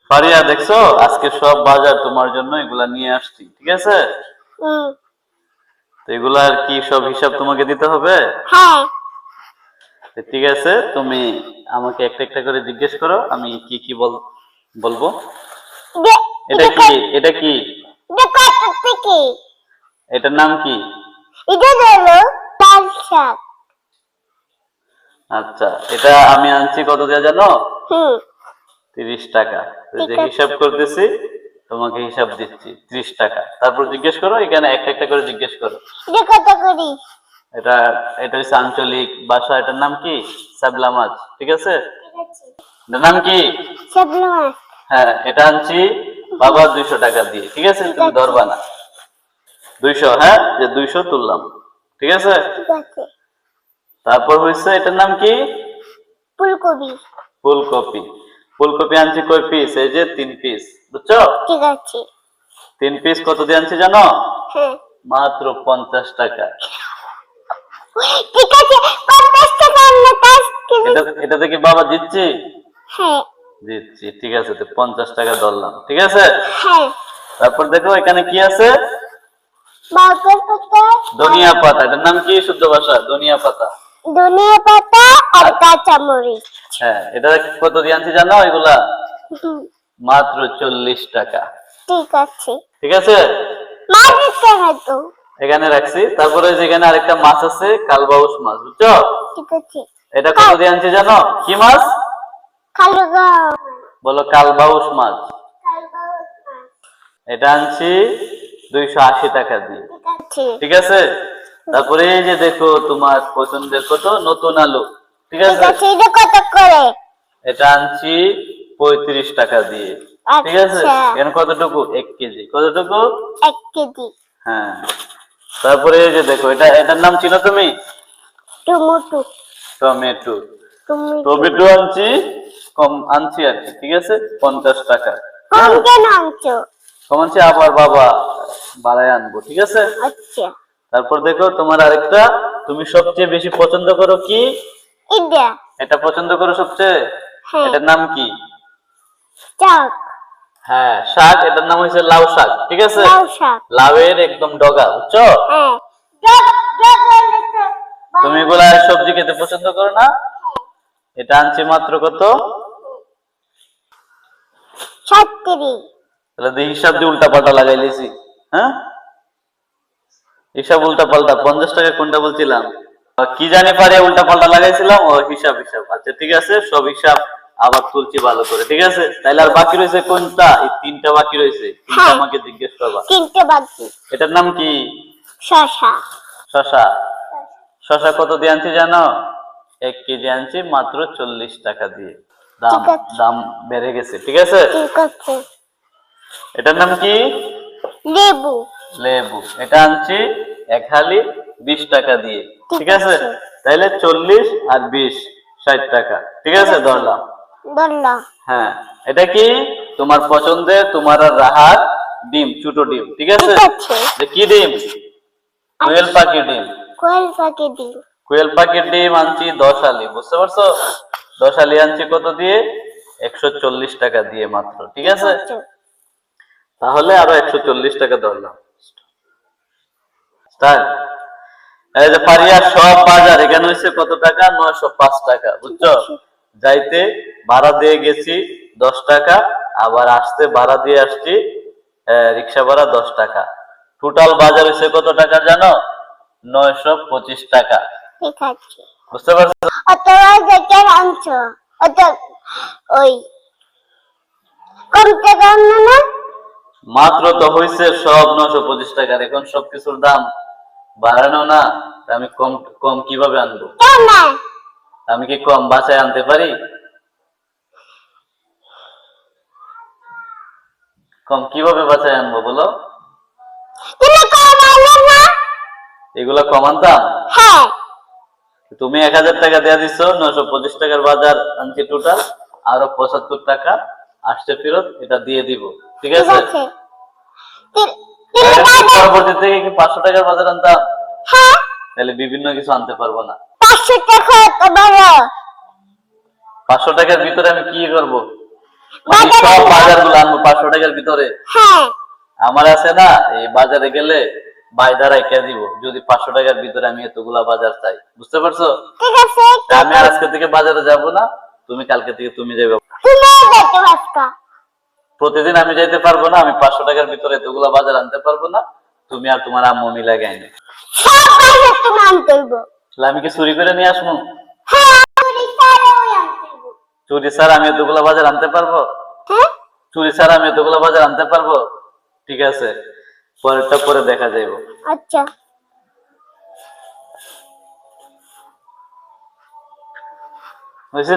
ফারিয়া দেখছো আজকে সব বাজার তোমার জন্য এগুলা নিয়ে আসছি, ঠিক আছে? তো এগুলার কি সব হিসাব তোমাকে দিতে হবে? হ্যাঁ। ঠিক আছে, তুমি আমাকে একটা একটা করে জিজ্ঞেস করো, আমি কি কি বলবো। এটা কি? এটা কি? এটার নাম কি? এটা হলো লাল শাক। আচ্ছা, এটা আমি আনছি কত দিয়ে জানো? 30 টাকা। যে হিসাব করতেছি তোমাকে হিসাব দিচ্ছি 30 টাকা। তারপর জিজ্ঞেস করো, এখানে একটা একটা করে জিজ্ঞেস করো। এটা কত করি? এটা এটা হচ্ছে আঞ্চলিক ভাষা, এটার নাম কি? শ্যাবলা মাছ, ঠিক আছে? এটার নাম কি? শ্যাবলা মাছ। হ্যাঁ, এটা আনছি বাবা 200 টাকা দিয়ে, ঠিক আছে? তুমি ধরবা না। 200, হ্যাঁ, যে 200 তুললাম, ঠিক আছে? ঠিক আছে। তারপর হইছে এটার নাম কি? ফুলকপি। ফুলকপি। ফুলকপি আনছি কয় পিস? এই যে 3 পিস, বুঝছো? ঠিক আছে। 3 পিস কত দিয়ে আনছি জানো? হ্যাঁ। মাত্র 50 টাকা। ঠিক আছে, 50 টাকা আমরা কাজ করি। এটা থেকে বাবা দিচ্ছি? হ্যাঁ। দিচ্ছি, ঠিক আছে। তো 50 টাকা ধরলাম, ঠিক আছে? হ্যাঁ। তারপর দেখো এখানে কি আছে? বাগার পাতা। ধনিয়া পাতা। এটার নাম কি শুদ্ধ ভাষা? ধনিয়া পাতা। ধনিয়া পাতা আর কাঁচামরিচ। হ্যাঁ, এটা কত দিয়ে আনছি জানো এগুলা? মাত্র 40 টাকা। ঠিক আছে। ঠিক আছে, মাছ দিতে হয়তো। এখানে রাখছি। তারপরে যেখানে আরেকটা মাছ আছে, কালবাউস মাছ, বুঝছো? ঠিক আছে। এটা কত দিয়ে আনছি জানো? কি মাছ? কালগা। বলো, কালবাউস মাছ। এটা আনছি 280 টাকা দিয়ে, ঠিক আছে। ঠিক আছে? তারপরে এই যে দেখো তোমার পছন্দের কত নতুন আলু, ঠিক ঠিক আছে? আছে, এটা কত করে? এটা আনছি 35 টাকা দিয়ে, ঠিক আছে? আচ্ছা। এখানে কতটুকু? 1 কেজি। কতটুকু? 1 কেজি। হ্যাঁ। তারপরে এই যে দেখো, এটার নাম চিনো তুমি? টমেটো। টমেটো। টমেটো। টমেটো আনছি কম আনছি আর কি, ঠিক আছে? 50 টাকা। কম কেন আনছো? কম আনছি, আবার বাবা বাড়ায় আনবো, ঠিক আছে? আচ্ছা। তারপর দেখো তোমার আরেকটা, তুমি সবচেয়ে বেশি পছন্দ করো কি? এটা। এটা পছন্দ করো সবচেয়ে? হ্যাঁ। এটার নাম কি? শাক। হ্যাঁ, শাক। এটার নাম হচ্ছে লাউ শাক, ঠিক আছে? লাউ শাক। লাউয়ের একদম ডগা, বুঝছো? হ্যাঁ। তুমি এগুলা সবজি খেতে পছন্দ করো না? এটা আনছি মাত্র কত? 70। তাহলে দেখি হিসাব দিয়ে উল্টা পাল্টা লাগাই লিছি। হ্যাঁ, হিসাব উল্টা পাল্টা। 50 টাকা কোনটা বলছিলাম? কি জানি পারে উল্টা পাল্টা লাগাইছিলাম। ও হিসাব হিসাব। আচ্ছা, ঠিক আছে, সব হিসাব আবার তুলছি ভালো করে, ঠিক আছে? তাইলে আর বাকি রয়েছে কোনটা? এই 3টা বাকি রয়েছে। 3টা আমাকে জিজ্ঞেস করবা। 3টে বাকি। এটার নাম কি? শসা। শসা। শসা কত দিয়ে আনছি জানো? 1 কেজি আনছি মাত্র 40 টাকা দিয়ে। দাম ঠিক আছে। দাম বেড়ে গেছে, ঠিক আছে? ঠিক আছে। এটার নাম কি? লেবু। লেবু। এটা আনছি এক হালি 20 টাকা দিয়ে, ঠিক আছে? আছে। তাইলে 40 আর 20 60 টাকা, ঠিক আছে? ধরলাম। ধরলাম। হ্যাঁ, এটা কি? তোমার পছন্দের, তোমার আর রাহার ডিম, ছোট ডিম, ঠিক আছে? ঠিক আছে। যে কি ডিম? কোয়েল পাখির ডিম। কোয়েল পাখি দিন। কোয়েল পাখির ডিম আনছি 10 হালি, বুঝতে পারছো? 10 হালি আনছি কত দিয়ে? 140 টাকা দিয়ে মাত্র, ঠিক আছে? তাহলে আরো 140 টাকা ধরলাম। তাই এই যে পারিয়া সব বাজার এখানে হচ্ছে কত টাকা? 905 টাকা, বুঝছো? যাইতে ভাড়া দিয়ে গেছি 10 টাকা, আবার আসতে ভাড়া দিয়ে আসছি রিক্সা ভাড়া 10 টাকা। টোটাল বাজার হচ্ছে কত টাকা জানো? 925 টাকা। ঠিক আছে। বুঝতে পারছো? অতটা দেখে আনছো? অত ওই কম টাকা আনো না? মাত্র তো হয়েছে সব 925 টাকার। এখন সবকিছুর দাম বাড়ানো না, তা আমি কম কম কিভাবে আনবো? কেন? আমি কি কম বাসায় আনতে পারি? কম কিভাবে বাসায় আনবো বলো? তুমি কম আনো না? এগুলা কম আনতাম? হ্যাঁ। তুমি 1000 টাকা দেয়া দিছো, 925 টাকার বাজার আনছি টোটাল, আরো 75 টাকা আসছে ফেরত, এটা দিয়ে দিব, ঠিক ঠিক আছে? আছে। পরবর্তী থেকে কি 500 টাকার বাজার আনতাম? হ্যাঁ। তাহলে বিভিন্ন কিছু আনতে পারবো না। 500 টাকা তো বড়। 500 টাকার ভিতরে আমি কি করব? আমি বাজারে সব গেলে- বাজারগুলো আনবো 500 টাকার ভিতরে। হ্যাঁ আমার আছে না, এই বাজারে গেলে বাইদা রাইখা দিব, যদি 500 টাকার ভিতরে আমি এতগুলা বাজার চাই, বুঝতে পারছো? ঠিক আছে তা আমি আর আজকে থেকে বাজারে যাব না, তুমি কালকে থেকে তুমি যাবে। তুমি দেখতে পাচ্ছ প্রতিদিন আমি যাইতে পারবো না, আমি 500 টাকার ভিতরে এতগুলা বাজার আনতে পারবো না, তুমি আর তোমার আম্মু মিলা গাইনি। সব বাজার তুমি আনতে হইব। তাহলে আমি কি চুরি করে নিয়ে আসবো? হ্যাঁ চুরি ছাড়াও আনতে হইব। চুরি ছাড়া আমি এতগুলা বাজার আনতে পারবো? হ্যাঁ চুরি ছাড়া আমি এতগুলা বাজার আনতে পারবো? ঠিক আছে, পরেরটা পরে দেখা যাইব। আচ্ছা বুঝছি?